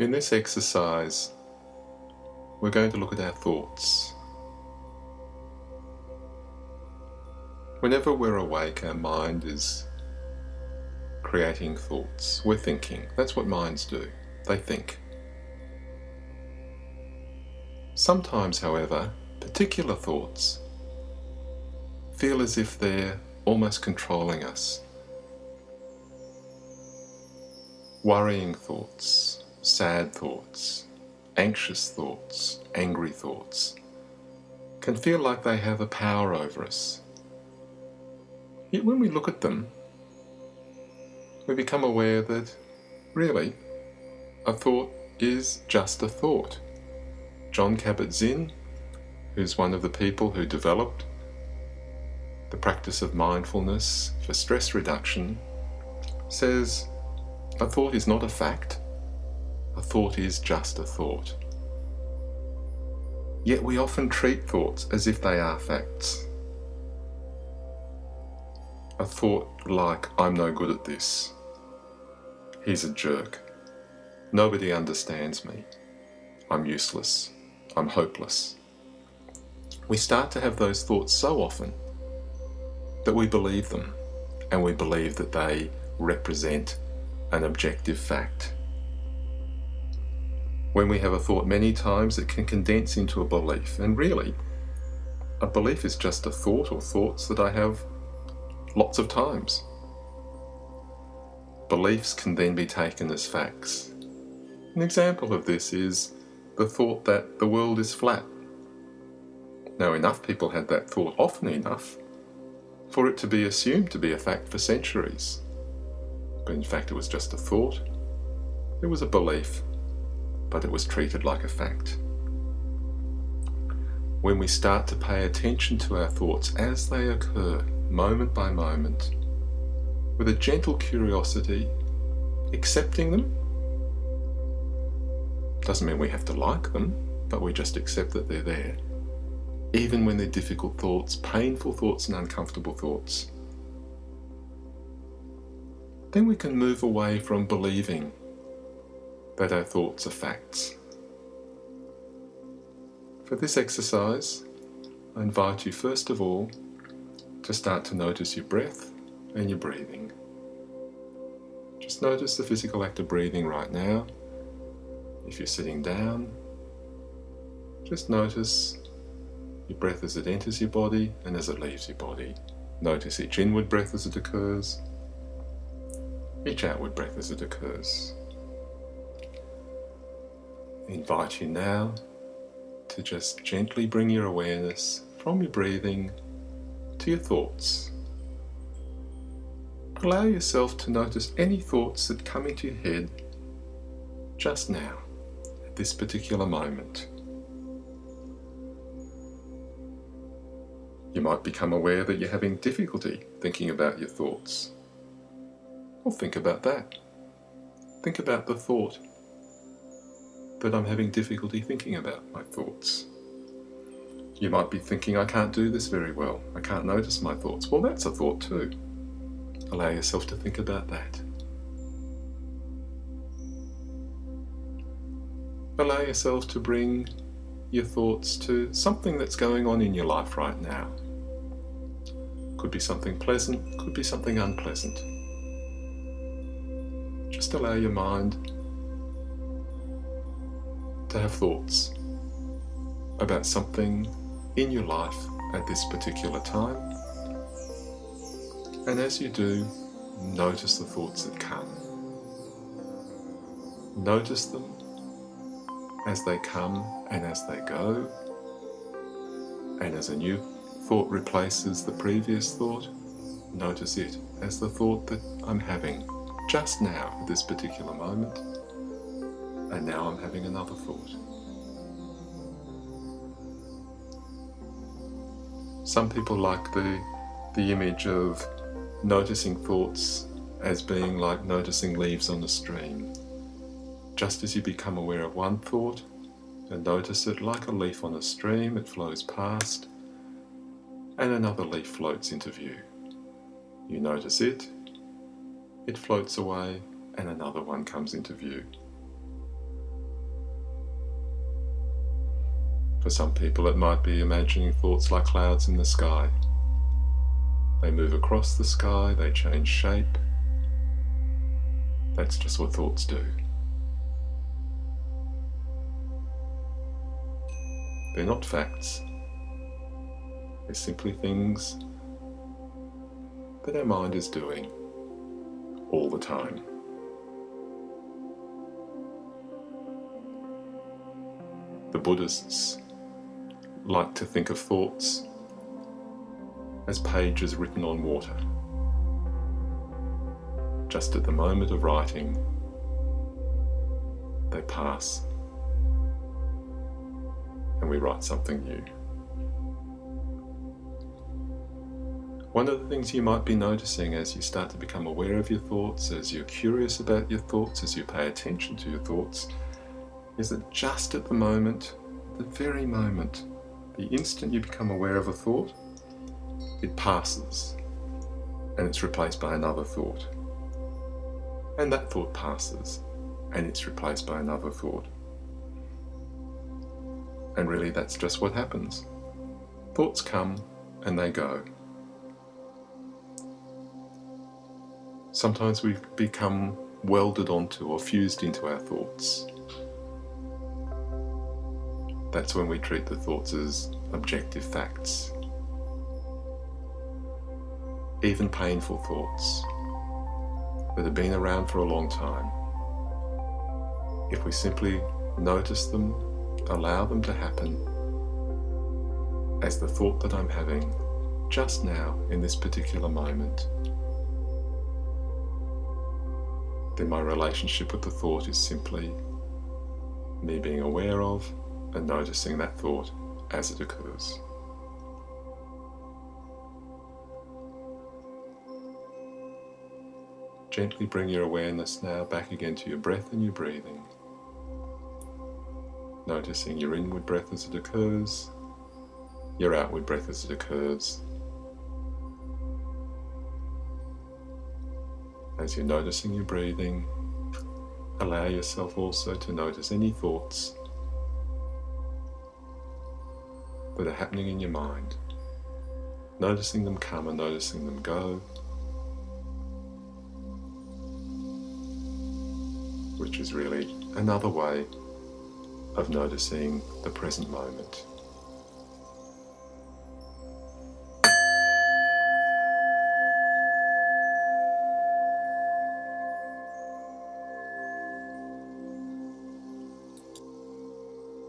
In this exercise, we're going to look at our thoughts. Whenever we're awake, our mind is creating thoughts. We're thinking. That's what minds do. They think. Sometimes, however, particular thoughts feel as if they're almost controlling us. Worrying thoughts, sad thoughts, anxious thoughts, angry thoughts can feel like they have a power over us. Yet when we look at them, we become aware that, really, a thought is just a thought. Jon Kabat-Zinn, who's one of the people who developed the practice of mindfulness for stress reduction, says a thought is not a fact, a thought is just a thought. Yet we often treat thoughts as if they are facts. A thought like, I'm no good at this, he's a jerk, nobody understands me, I'm useless, I'm hopeless. We start to have those thoughts so often that we believe them, and we believe that they represent an objective fact. When we have a thought many times, it can condense into a belief, and really, a belief is just a thought or thoughts that I have lots of times. Beliefs can then be taken as facts. An example of this is the thought that the world is flat. Now, enough people had that thought often enough for it to be assumed to be a fact for centuries. But in fact, it was just a thought. It was a belief, but it was treated like a fact. When we start to pay attention to our thoughts as they occur, moment by moment, with a gentle curiosity, accepting them, doesn't mean we have to like them, but we just accept that they're there. Even when they're difficult thoughts, painful thoughts and uncomfortable thoughts, then we can move away from believing that our thoughts are facts. For this exercise, I invite you first of all to start to notice your breath and your breathing. Just notice the physical act of breathing right now. If you're sitting down, just notice your breath as it enters your body and as it leaves your body. Notice each inward breath as it occurs, each outward breath as it occurs. I invite you now to just gently bring your awareness from your breathing to your thoughts. Allow yourself to notice any thoughts that come into your head just now, at this particular moment. You might become aware that you're having difficulty thinking about your thoughts. Well, think about that. Think about the thought that I'm having difficulty thinking about my thoughts. You might be thinking, I can't do this very well. I can't notice my thoughts. Well, that's a thought too. Allow yourself to think about that. Allow yourself to bring your thoughts to something that's going on in your life right now. Could be something pleasant, could be something unpleasant. Just allow your mind to have thoughts about something in your life at this particular time. And as you do, notice the thoughts that come. Notice them as they come and as they go. And as a new thought replaces the previous thought, notice it as the thought that I'm having just now at this particular moment. And now I'm having another thought. Some people like the image of noticing thoughts as being like noticing leaves on a stream. Just as you become aware of one thought and notice it like a leaf on a stream, it flows past and another leaf floats into view. You notice it, it floats away and another one comes into view. For some people it might be imagining thoughts like clouds in the sky. They move across the sky, they change shape. That's just what thoughts do. They're not facts. They're simply things that our mind is doing all the time. The Buddhists like to think of thoughts as pages written on water. Just at the moment of writing, they pass and we write something new. One of the things you might be noticing as you start to become aware of your thoughts, as you're curious about your thoughts, as you pay attention to your thoughts, is that just at the moment, the very moment, the instant you become aware of a thought, it passes and it's replaced by another thought. And that thought passes and it's replaced by another thought. And really that's just what happens. Thoughts come and they go. Sometimes we become welded onto or fused into our thoughts. That's when we treat the thoughts as objective facts. Even painful thoughts that have been around for a long time, if we simply notice them, allow them to happen as the thought that I'm having just now in this particular moment, then my relationship with the thought is simply me being aware of and noticing that thought as it occurs. Gently bring your awareness now back again to your breath and your breathing. Noticing your inward breath as it occurs, your outward breath as it occurs. As you're noticing your breathing, allow yourself also to notice any thoughts that are happening in your mind. Noticing them come and noticing them go, which is really another way of noticing the present moment.